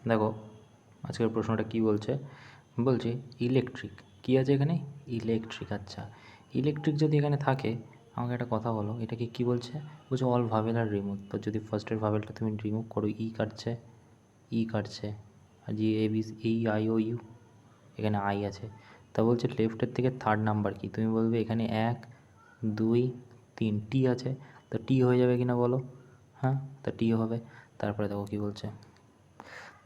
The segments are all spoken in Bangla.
দেখো আজকের প্রশ্নটা কি বলছে, বলছে ইলেকট্রিক কী আছে এখানে, ইলেকট্রিক। আচ্ছা, ইলেকট্রিক যদি এখানে থাকে, আমাকে একটা কথা বলো, এটাকে কি বলছে, বলছে অল ভাবেল আর রিমুভ। তো যদি ফার্স্টের ভাবেলটা তুমি রিমুভ করো, ই কাটছে, আর জি এ বি এই আই ও ইউ, এখানে আই আছে। তা বলছে লেফটের থেকে থার্ড নাম্বার কি, তুমি বলবে এখানে 1 2 3 টি আছে, তো টি হয়ে যাবে কিনা বলো। হ্যাঁ, তা টি হবে। তারপরে দেখো কি বলছে,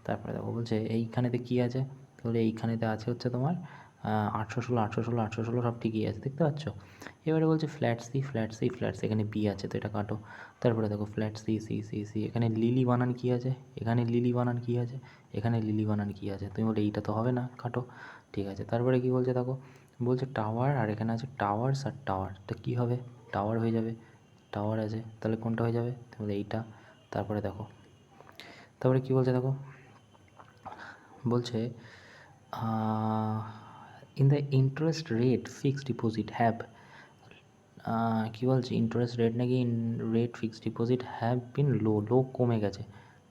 তারপরে দেখো বলছে এইখানেতে কী আছে, তাহলে এইখানেতে আছে হচ্ছে তোমার 816 সব ঠিকই আছে, দেখতে পাচ্ছ। এবারে বলছে ফ্ল্যাট সি, এখানে বি আছে, তো এটা কাটো। তারপরে দেখো flat C C C C, এখানে লিলি বানান কী আছে, এখানে লিলি বানান কী আছে, এখানে লিলি বানান কী আছে, তুমি বলে এইটা তো হবে না, কাটো। ঠিক আছে, তারপরে কি বলছে দেখো, বলছে টাওয়ার, আর এখানে আছে টাওয়ার্স আর টাওয়ার, তো কী হবে, টাওয়ার হয়ে যাবে, টাওয়ার আছে, তাহলে কোনটা হয়ে যাবে, তাহলে এইটা। তারপরে দেখো, তারপরে কী বলছে দেখো, বলছে in the interest rate fixed deposit have, কী বলছে ইন্টারেস্ট রেট নাকি rate fixed deposit have been low কমে গেছে,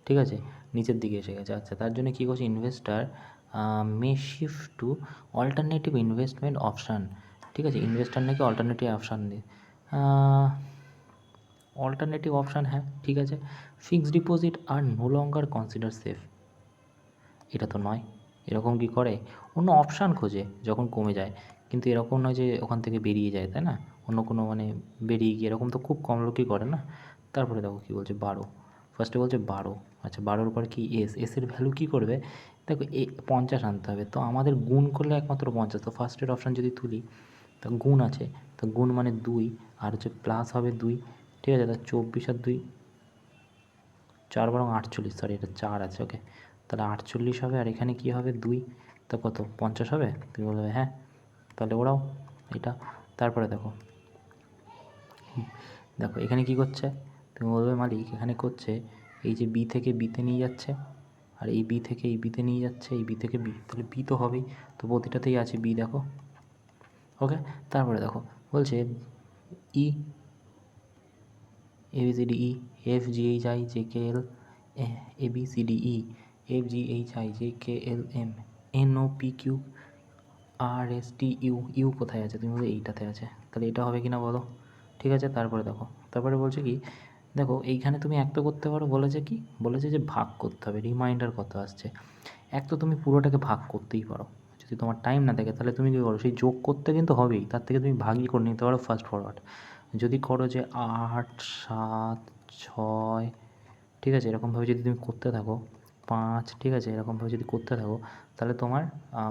ঠিক আছে, নিচের দিকে এসে গেছে। আচ্ছা, তার জন্য কী করছে, investor may shift to alternative investment option, ঠিক আছে, ইনভেস্টার নাকি অল্টারনেটিভ অপশান নেই, অল্টারনেটিভ অপশান, হ্যাঁ ঠিক আছে। ফিক্সড ডিপোজিট আর নো লঙ্গার কনসিডার সেফ, এটা তো নয়, এরকম কি করে, অন্য অপশান খোঁজে যখন কমে যায়, কিন্তু এরকম নয় যে ওখান থেকে বেরিয়ে যায়, তাই না, অন্য কোনো মানে বেরিয়ে গিয়ে, এরকম তো খুব কম লোকই করে না। তারপরে দেখো কী বলছে 12, ফার্স্টে বলছে 12, আচ্ছা 12-র পর কি এসের ভ্যালু কী করবে, দেখো 50 আনতে হবে, তো আমাদের গুণ করলে একমাত্র 50, তো ফার্স্টের অপশান যদি তুলি, তো গুণ আছে, তো গুণ মানে 2, আর হচ্ছে প্লাস হবে 2, ঠিক আছে, তা 24 আর 2 4 বরং 48, সরি এটা 4 আছে, ওকে, তাহলে 48 হবে, আর এখানে কী হবে 2, তো কত 50 হবে, তুমি বলবে হ্যাঁ, তাহলে ওরাও এটা। তারপরে দেখো, দেখো এখানে কি করছে, তুমি বলবে মালিক এখানে করছে, এই যে বি থেকে বিতে নিয়ে যাচ্ছে, আর এই বি থেকে এই বিতে নিয়ে যাচ্ছে, এই বি থেকে বি, তাহলে বি তো হবেই, তো প্রতিটাতেই আছে বি, দেখো, ওকে। তারপরে দেখো বলছে E A B C D E, F G H I J K L, A B C D E, F G H I J K L M, N O P Q R S T U, U কোথায় আছে, তুমি বলো এইটাতে আছে, তাহলে এটা হবে কি না বলো, ঠিক আছে। তারপরে দেখো, তারপরে বলছে কি, দেখো এইখানে তুমি এক তো করতে পারো, বলেছে কি, বলেছে যে ভাগ করতে হবে, রিমাইন্ডার কত আসছে, এক তো তুমি পুরোটাকে ভাগ করতেই পারো, যদি তোমার টাইম না থাকে তাহলে তুমি কী করো, সেই যোগ করতে কিন্তু হবেই, তার থেকে তুমি ভাগই করে নিতে পারো ফাস্ট ফরওয়ার্ড, যদি করো যে 8 7 6, ঠিক আছে, এরকমভাবে যদি তুমি করতে থাকো 5, ঠিক আছে, এরকমভাবে যদি করতে থাকো, তাহলে তোমার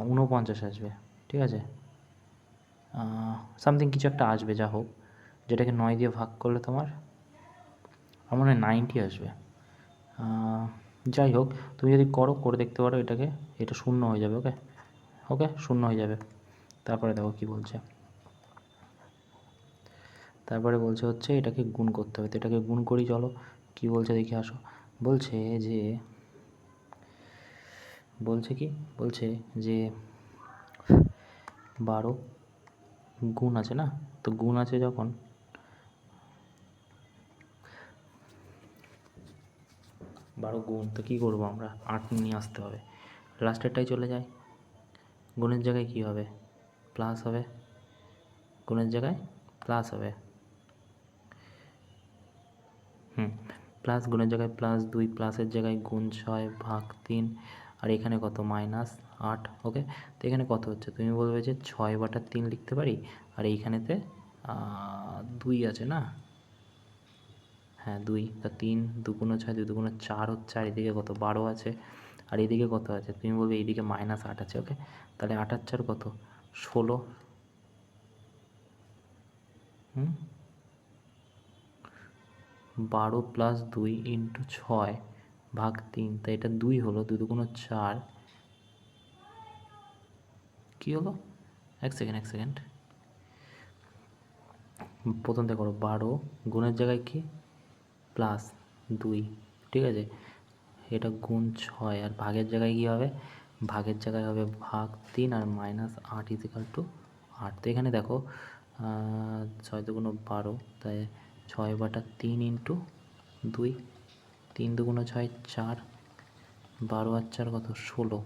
49 আসবে, ঠিক আছে, সামথিং কিছু একটা আসবে, যা হোক, যেটাকে 9 দিয়ে ভাগ করলে তোমার আমার মনে হয় 90 আসবে, যাই হোক, তুমি যদি করো, করে দেখতে পারো এটাকে, এটা শূন্য হয়ে যাবে, ওকে, ওকে শূন্য হয়ে যাবে। তারপরে দেখো কি বলছে, তারপরে বলছে হচ্ছে এটাকে গুণ করতে হবে, তো এটাকে গুণ করি, চলো কি বলছে দেখে আসো, বলছে যে, বলছে কি, বলছে যে 12 গুণ আছে না, তো গুণ আছে যখন, 12 গুণ, তো কী করবো আমরা, 8 নিয়ে আসতে হবে, লাস্টেরটাই চলে যায়, গুণের জায়গায় কী হবে, প্লাস হবে, গুণের জায়গায় প্লাস হবে, প্লাস, গুণের জায়গায় +2, প্লাসের জায়গায় গুণ 6 ভাগ 3, আর এখানে কত -8, ওকে। তো এখানে কত হচ্ছে, তুমি বলবে যে 6/3 লিখতে পারি, আর এইখানেতে 2 আছে না, হ্যাঁ 2, তা 3 2 × 6 2 × 4 হচ্ছে, আর এদিকে কত 12 আছে, আর এদিকে কত আছে, তুমি বলবে এইদিকে -8 আছে, ওকে, তাহলে 8 আর 4 কত 16, 12 + 2 × 6 ভাগ 3, তাই এটা 2 হলো, 2 × 4, কী হলো, এক সেকেন্ড, প্রথম থেকে করো, 12 গুণের জায়গায় কি +2, ঠিক আছে, এটা গুণ 6, আর ভাগের জায়গায় কী হবে, ভাগের জায়গায় হবে ভাগ 3, আর -8 = 8, তো এখানে দেখো 6 × 12, তাই 6/3 × 2, 3 2 × 6 4, 12 আর 4 কত, 16,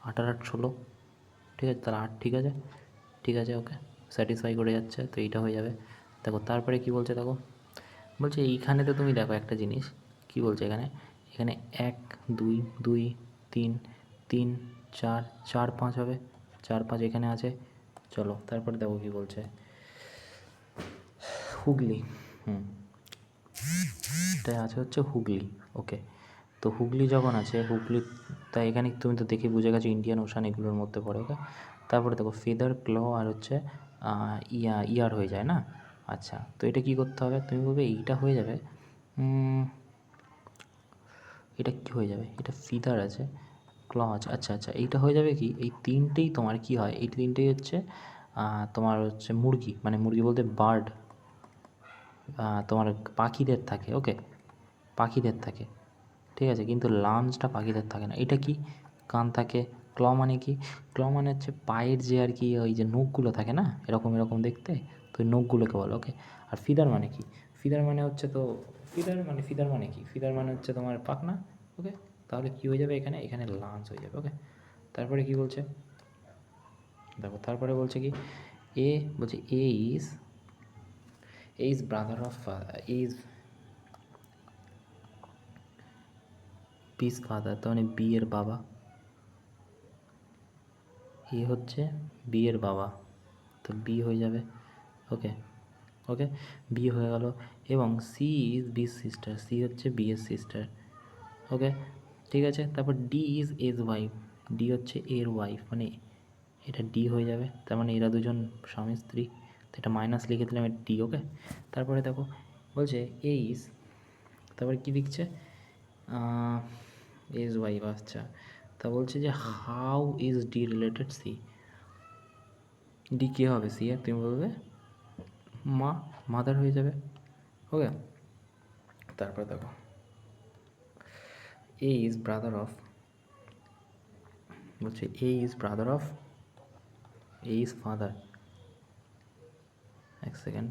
8 আর 8 16, ঠিক আছে, তাহলে 8 ঠিক আছে, ঠিক আছে, ওকে, স্যাটিসফাই করে যাচ্ছে, তো এইটা হয়ে যাবে। দেখো তারপরে কি বলছে, দেখো বলছে এইখানে তো তুমি দেখো একটা জিনিস কি বলছে এখানে, এখানে 1 2 2 3 3 4 4 5 হবে, 4 5 এখানে আছে। চলো তারপরে দেখো কি বলছে, হুগলি, এটা আছে হচ্ছে হুগলি, ওকে। তো হুগলি যখন আছে, হুগলি, তাই এখানে তুমি তো দেখে বুঝে গেছো ইন্ডিয়ান ওশান এগুলোর মধ্যে পড়ে, ওকে। তারপরে দেখো ফেদার, ক্ল আর হচ্ছে ইয়ার হয়ে যায় না। আচ্ছা, তো এটা কি করতে হবে, তুমি বলবে এইটা হয়ে যাবে, এটা কি হয়ে যাবে, এটা ফিদার আছে, ক্ল আছে, আচ্ছা আচ্ছা, এইটা হয়ে যাবে কি, এই তিনটেই তোমার কি হয়, এই তিনটেই হচ্ছে তোমার হচ্ছে মুরগি, মানে মুরগি বলতে বার্ড, তোমার পাখিদের থাকে, ওকে, পাখিদের থাকে, ঠিক আছে, কিন্তু লাঞ্চটা পাখিদের থাকে না। এটা কি, কান থাকে, ক্ল মানে কি, ক্ল মানে হচ্ছে পায়ের যে আর কি ওই যে নখগুলো থাকে না, এরকম এরকম দেখতে, তো ওই নখগুলোকে বলো, ওকে। আর ফিদার মানে কি, ফিদার মানে হচ্ছে তো, ফিদার মানে কি, ফিদার মানে হচ্ছে তোমার পাখনা, ওকে। তাহলে কি হয়ে যাবে এখানে, এখানে লাঞ্চ হয়ে যাবে, ওকে। তারপরে কি বলছে, দেখো তারপরে বলছে কি, এ বলছে is brother of is B's ফাদার, তার মানে বি এর বাবা, এ হচ্ছে বি এর বাবা, তো বি হয়ে যাবে, ওকে, ওকে, বি হয়ে গেল। এবং C is B's sister, C হচ্ছে বি এর সিস্টার, ওকে, ঠিক আছে। তারপর D is A's wife, D হচ্ছে এর ওয়াইফ, মানে এটা ডি হয়ে যাবে, তার মানে এরা দুজন স্বামী স্ত্রী, তো এটা মাইনাস লিখে দিলাম, এটা ডি, ওকে। তারপরে দেখো বলছে এ ইজ, তারপরে কী লিখছে, এজ ওয়াইফ, আচ্ছা, তা বলছে যে how is D related C, D কে হবে সি এর, তুমি বলবে মা, মাদার হয়ে যাবে, ওকে। তারপর দেখো এ ইজ ব্রাদার অফ, বলছে A is brother of, A is father, এক সেকেন্ড,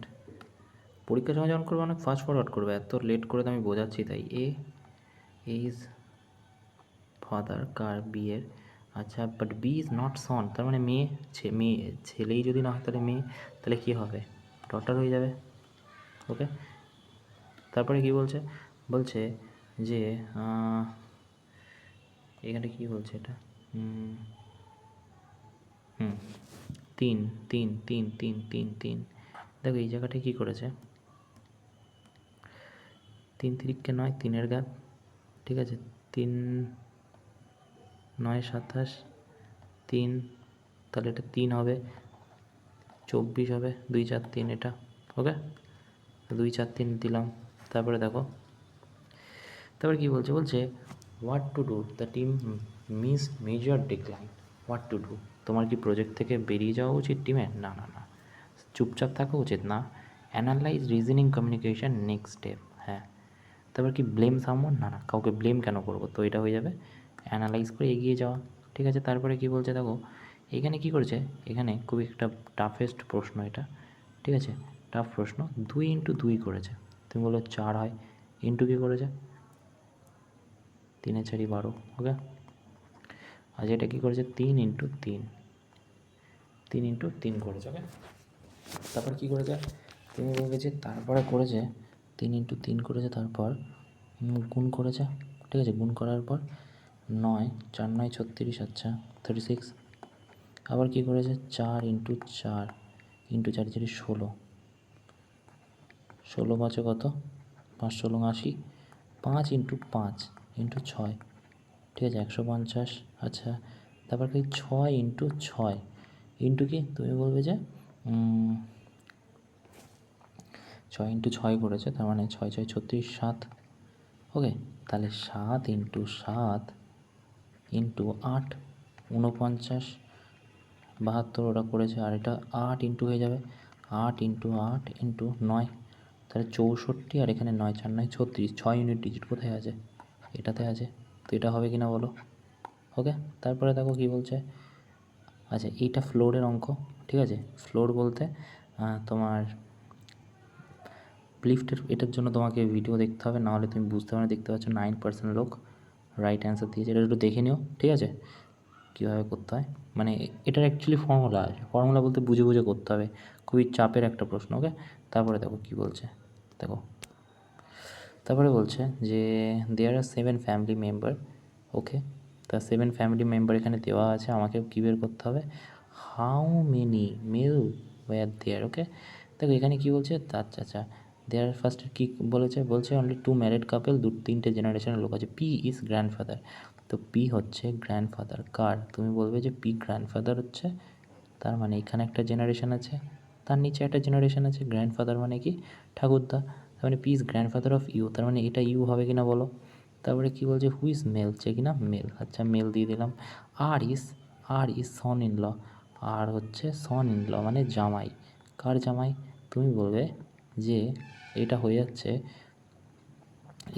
পরীক্ষার সময় যখন করবে অনেক ফাস্ট ফরওয়ার্ড করবে, এত লেট করে তো আমি বোঝাচ্ছি, তাই এ ইজ ফাদার কার, বিয়ের, আচ্ছা, বাট বি ইজ নট সন, তার মানে মেয়ে, মেয়ে ছেলেই যদি না হয় তাহলে মেয়ে, তাহলে কী হবে, ডটার হয়ে যাবে, ওকে। তারপরে কি বলছে, বলছে যে এখানে কি বলছে এটা, তিন তিন তিন তিন তিন তিন, দেখো এই জায়গাটায় কী করেছে, 3 তিরিককে 9, 3-এর ঘাত, ঠিক আছে, 3 9 27, 3, তাহলে এটা 3 হবে, 24 হবে, 2 4 3 এটা, ওকে, 2 4 3 দিলাম। তারপরে দেখো তারপরে কী বলছে, বলছে what to do, the team miss major decline, what to do, তোমার কি প্রজেক্ট থেকে বেরিয়ে যাওয়া উচিত টিমের, না না না, চুপচাপ থাকা উচিত না, analyse reasoning communication next step, হ্যাঁ। তারপর কি ব্লেম সামওয়ান, না না, কাউকে ব্লেম কেন করবো, তো এটা হয়ে যাবে অ্যানালাইজ করে এগিয়ে যাওয়া, ঠিক আছে। তারপরে কি বলছে দেখো, এখানে কি করেছে, এখানে খুবই একটা টাফেস্ট প্রশ্ন এটা, ঠিক আছে, টাফ প্রশ্ন, 2 ইন্টু 2 করেছে, তুমি বলো 4 হয়, ইন্টু কী করেছে, 3 4 12, ওকে। আর এটা কী করেছে, 3 ইন্টু 3, 3 ইন্টু 3 করেছে, ওকে। তারপর কী করেছে, তুমি বলবে যে তারপরে করেছে 3 ইন্টু 3 করেছে, তারপর গুণ করেছে, ঠিক আছে, গুণ করার পর 9 4 9 36, আচ্ছা 36, আবার কী করেছে 4 ইন্টু 4 ইন্টু 4 4 16, 16 5 কত, 5 16 80, 5 ইন্টু 5 ইন্টু 6, ঠিক আছে 150, আচ্ছা। তারপর কি 6 ইন্টু 6 ইন্টু কি, তুমি বলবে যে 6 ইন্টু 6 করেছে, তার মানে 6 6 36 7, ওকে। তাহলে 7 ইন্টু 7 ইন্টু 8 49, 72 ওটা করেছে, আর এটা 8 ইন্টু হয়ে যাবে, 8 ইন্টু 8 ইন্টু 9, তাহলে 64, আর এখানে 9 4 9 36, 6 ইউনিট ডিজিট কোথায় আছে, এটাতে আছে, তো এটা হবে কি না বলো, ওকে। তারপরে দেখো কী বলছে, আচ্ছা এইটা ফ্লোরের অঙ্ক, ঠিক আছে, ফ্লোর বলতে তোমার লিফটের, এটার জন্য তোমাকে ভিডিও দেখতে হবে, নাহলে তুমি বুঝতে পারো, দেখতে পাচ্ছ 9% লোক রাইট অ্যান্সার দিয়েছে। এটা একটু দেখে নিও, ঠিক আছে, কীভাবে করতে হয়। মানে এটার অ্যাকচুয়ালি ফর্মুলা আছে, ফর্মুলা বলতে বুঝে বুঝে করতে হবে, খুবই চাপের একটা প্রশ্ন। ওকে, তারপরে দেখো কী বলছে, দেখো তারপরে বলছে যে দেয়ার আর 7 ফ্যামিলি মেম্বার। ওকে, তা 7 ফ্যামিলি মেম্বার এখানে দেওয়া আছে, আমাকে কী বের করতে হবে, হাউ মেনি মেল ওয়্যার দেয়ার। ওকে, দেখো এখানে কী বলছে, আচ্ছা আচ্ছা, দেয়ার ফার্স্ট কী বলেছে, বলছে অনলি 2 ম্যারিড কাপল, 3টে জেনারেশনের লোক আছে। পি ইজ গ্র্যান্ডফাদার, তো পি হচ্ছে গ্র্যান্ডফাদার কার, তুমি বলবে যে পি গ্র্যান্ডফাদার হচ্ছে, তার মানে এখানে একটা জেনারেশন আছে, তার নিচে একটা জেনারেশন আছে, গ্র্যান্ডফাদার মানে কি ঠাকুরদা, তার মানে P is grandfather of U, তার মানে এটা ইউ হবে কিনা বলো। তারপরে কী বলছে, হু ইজ মেল, হচ্ছে কিনা মেল, আচ্ছা মেল দিয়ে দিলাম। আর ইজ সন ইন ল, আর হচ্ছে সন ইন ল মানে জামাই, কার জামাই, তুমি বলবে যে এটা হয়ে যাচ্ছে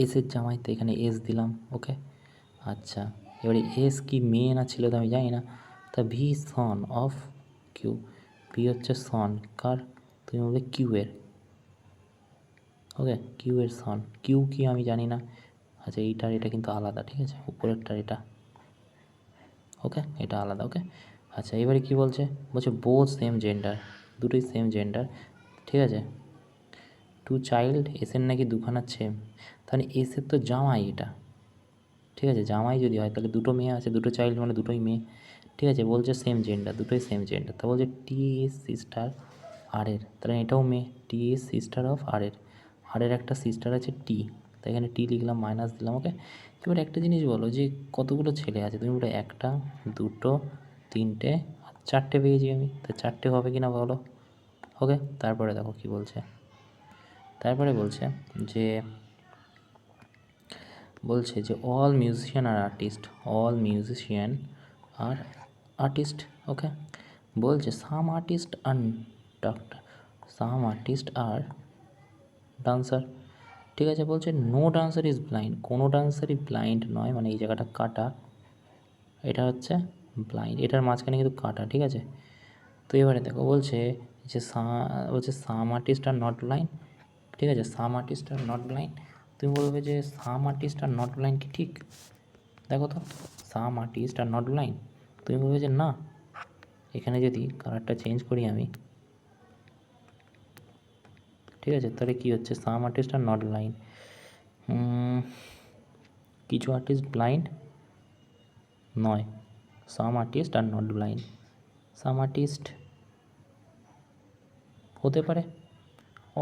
এসের জামাই, তো এখানে এস দিলাম। ওকে, আচ্ছা এবারে এস কি মেয়ে না ছিল তো আমি জানি না, তা V son of Q, V হচ্ছে সন কার, তুমি বলবে কিউ এর। ওকে, কিউ এর সন, কিউ কি আমি জানি না, আচ্ছা এইটার এটা কিন্তু আলাদা, ঠিক আছে, উপরেরটার এটা। ওকে, এটা আলাদা। ওকে, আচ্ছা এবারে কি বলছে, বলছে বোথ সেম জেন্ডার, দুটোই সেম জেন্ডার, ঠিক আছে। টু চাইল্ড, এসের নাকি দুখানা সেম, তাহলে এসের তো জামাই এটা, ঠিক আছে, জামাই যদি হয় তাহলে দুটো মেয়ে আছে, দুটো চাইল্ড মানে দুটোই মেয়ে, ঠিক আছে। বলছে সেম জেন্ডার, দুটোই সেম জেন্ডার, তা বলছে টি ইজ সিস্টার আর এর, তাহলে এটাও মেয়ে, টি ইজ সিস্টার অফ আর এর, আর এর একটা সিস্টার আছে টি, তাই এখানে টি লিখলাম, মাইনাস দিলাম। ওকে, এবার একটা জিনিস বলো যে কতগুলো ছেলে আছে, তুমি বলো একটা, দুটো, তিনটে আর চারটে পেয়েছি আমি, তা চারটে হবে কি না বলো। ওকে, তারপরে দেখো কি বলছে, তারপরে বলছে যে অল মিউজিশিয়ান আর আর্টিস্ট, অল মিউজিশিয়ান আর আর্টিস্ট। ওকে, বলছে সাম আর্টিস্ট আর ডক্টর, সাম আর্টিস্ট আর ডান্সার, ঠিক আছে। বলছে নো ডান্সার ইজ ব্লাইন্ড, কোনো ডান্সারই ব্লাইন্ড নয়, মানে এই জায়গাটা কাটা, এটা হচ্ছে ব্লাইন্ড, এটার মাঝখানে কিন্তু কাটা, ঠিক আছে। তো এবারে দেখো বলছে যে সাম আর্টিস্ট আর নট ব্লাইন্ড, ঠিক আছে, সাম আর্টিস্ট আর নট ব্লাইন্ড, তুমি বলবে যে সাম আর্টিস্ট আর নট ব্লাইন্ড কি ঠিক, দেখো তো সাম আর্টিস্ট আর নট ব্লাইন্ড, তুমি বলবে যে না, এখানে যদি কালারটা চেঞ্জ করি আমি, ঠিক আছে, তাহলে কী হচ্ছে, some artist are not blind, কিছু আর্টিস্ট ব্লাইন্ড নয়, some artist are not blind, some artist হতে পারে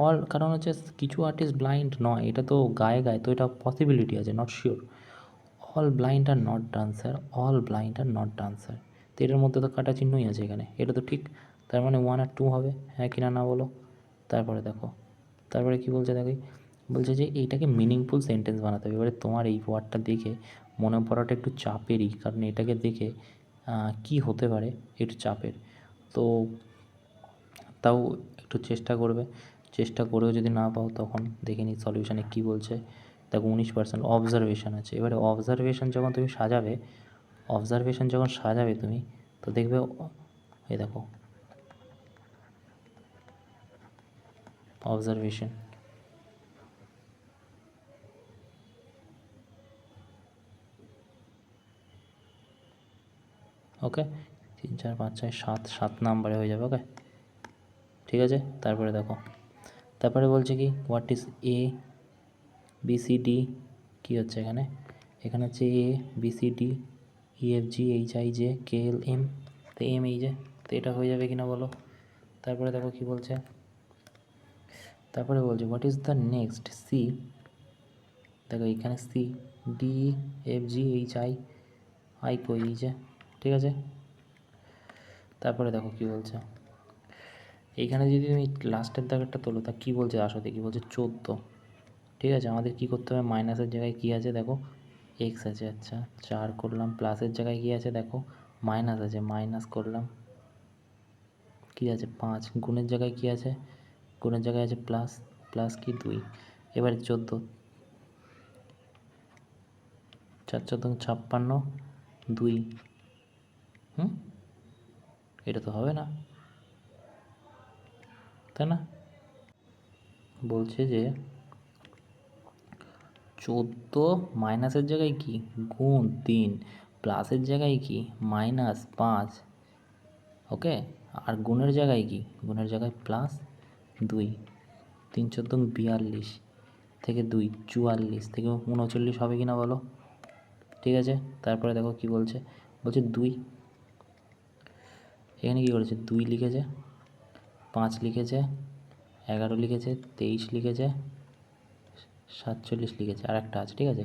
অল, কারণ হচ্ছে কিছু আর্টিস্ট ব্লাইন্ড নয়, এটা তো গায়ে গায়ে, তো এটা পসিবিলিটি আছে, not sure. All blind are not dancer, all blind are not dancer, তো এটার মধ্যে তো কাটা চিহ্নই আছে এখানে, এটা তো ঠিক, তার মানে 1 আর 2 হবে, হ্যাঁ কিনা না বলো। তারপরে দেখো, তারপরে কি বলছে দেখি, বলছে যে এইটাকে মিনিংফুল সেন্টেন্স বানাতে হবে। এবারে তোমার এই ওয়ার্ডটা দেখে মনে পড়াটা একটু চাপেরই, কারণ এটাকে দেখে কি হতে পারে একটু চাপের, তো তাও একটু চেষ্টা করবে, চেষ্টা করেও যদি না পাও তখন দেখে নিই সলিউশানে কী বলছে। দেখো 19% অবজারভেশন আছে, এবারে অবজারভেশন যখন তুমি সাজাবে, অবজারভেশন যখন সাজাবে তুমি, তো দেখবে এই দেখো অবজারভেশন, ওকে 3 4 5 6 7, 7 নাম্বারে হয়ে যাবে। ওকে, ঠিক আছে। তারপরে দেখো, তারপরে বলছে কি what is A B C D, কী হচ্ছে এখানে, এখানে হচ্ছে A B C D E F G H I J K L M, তো এম এই যে, তো এটা হয়ে যাবে কিনা বলো। তারপরে দেখো কি বলছে, তারপরে বলছে what is the next C, দেখো এখানে C D F G H I, I কই এই যে, ঠিক আছে। তারপরে দেখো কি বলছে, এইখানে যদি তুমি লাস্টের দাগেরটা তোলো, তা কী বলছে আসো দেখি, বলছে 14, ঠিক আছে। আমাদের কী করতে হবে, মাইনাসের জায়গায় কী আছে দেখো এক্স আছে, আচ্ছা 4 করলাম, প্লাসের জায়গায় কী আছে দেখো মাইনাস আছে, মাইনাস করলাম, কী আছে 5, গুণের জায়গায় কী আছে, গুণের জায়গায় আছে প্লাস, প্লাস কি 2, এবারে 14, 4 14 56, 2, এটা তো হবে না, তাই না। বলছে যে 14 মাইনাসের জায়গায় কি গুণ 3, প্লাসের জায়গায় কি -5, ওকে। আর গুণের জায়গায় কি গুণের জায়গায় +2, 3 14 42 থেকে 2 44 থেকে 39 হবে কি না বলো। ঠিক আছে, তারপরে দেখো কি বলছে, বলছে 2, এখানে কী করেছে 2 লিখেছে, 5 লিখেছে, 11 লিখেছে, 23 লিখেছে, 47 লিখেছে, আর একটা আছে। ঠিক আছে,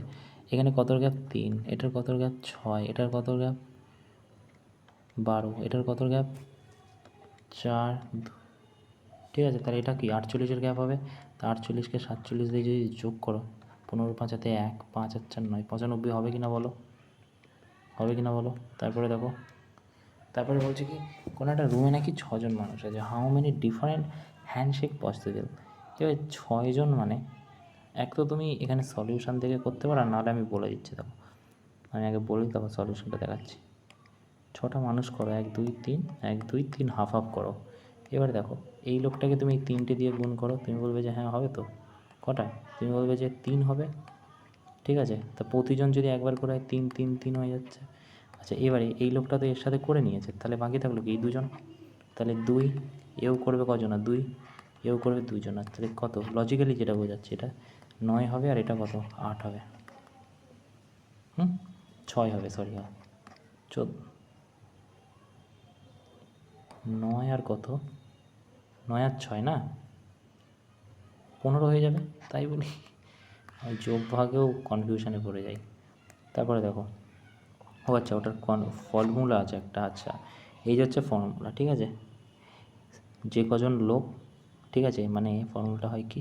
এখানে কতর গ্যাপ 3, এটার কতর গ্যাপ 6, এটার কতর গ্যাপ 12, এটার কতর গ্যাপ 4। ঠিক আছে, তাহলে এটা কি 48-এর গ্যাপ হবে। তা 48কে 47 দিয়ে যদি যোগ করো, 15 5 হাতে 1, 5 আর 4 9, 95 হবে কি না বলো, হবে কি না বলো। তারপরে দেখো, তারপরে বলছে কি কোনো একটা রুমে নাকি 6 জন মানুষ আছে, how many different handshake possible. এবার 6 জন মানে, এক তো তুমি এখানে সলিউশন থেকে করতে পারো, আর নাহলে আমি বলে দিচ্ছি। দেখো আমি আগে বলি, তারপর সলিউশনটা দেখাচ্ছি। 6টা মানুষ করো, 1 2 3, 1 2 3, হাফ হাফ করো। এবার দেখো এই লোকটাকে তুমি 3টে দিয়ে গুণ করো, তুমি বলবে যে হ্যাঁ হবে তো। কটা, তুমি বলবে যে 3 হবে। ঠিক আছে, তা প্রতিজন যদি একবার করে 3 3 3 হয়ে যাচ্ছে। আচ্ছা, এবারে এই লোকটা তো এর সাথে করে নিয়েছে, তাহলে বাকি থাকলো কি এই দুজন। তাহলে 2, এও করবে কজনা 2, এও করবে 2 জন, আর তাহলে কত লজিক্যালি যেটা বোঝাচ্ছে এটা 9 হবে, আর এটা কত 8 হবে, 6 হবে, সরি 9 আর কত, 9 আর 6 না 15 হয়ে যাবে, তাই বলি। আমি যোগ ভাগেও কনফিউশনে পড়ে যাই। তারপরে দেখো, ও আচ্ছা ওটার ফর্মুলা আছে একটা। আচ্ছা, এই যে হচ্ছে ফর্মুলা। ঠিক আছে, যে কজন লোক, ঠিক আছে, মানে ফর্মুলাটা হয় কি,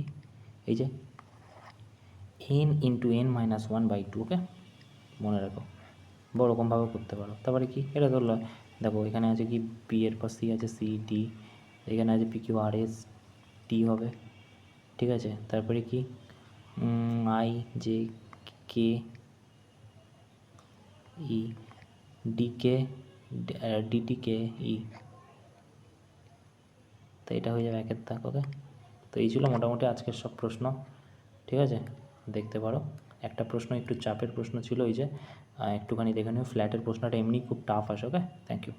এই যে n × n-1/2, ওকে মনে রাখো, বড়রকমভাবে করতে পারো। তারপরে কি এটা ধরলো, দেখো এখানে আছে কি পি এর পর সি আছে, সি ডি, এখানে আছে P Q R S T হবে। ঠিক আছে, তারপরে কি I J K E D K DT K E, তো এটা হয়ে যাবে একের দাগ, ওকে। তো এই ছিল মোটামুটি আজকের সব প্রশ্ন। ঠিক আছে, দেখতে পারো। একটা প্রশ্ন একটু চাপের প্রশ্ন ছিল, এই যে একটুখানি দেখে নিও, ফ্ল্যাটের প্রশ্নটা এমনি খুব টাফ আসে, ওকে। Thank you.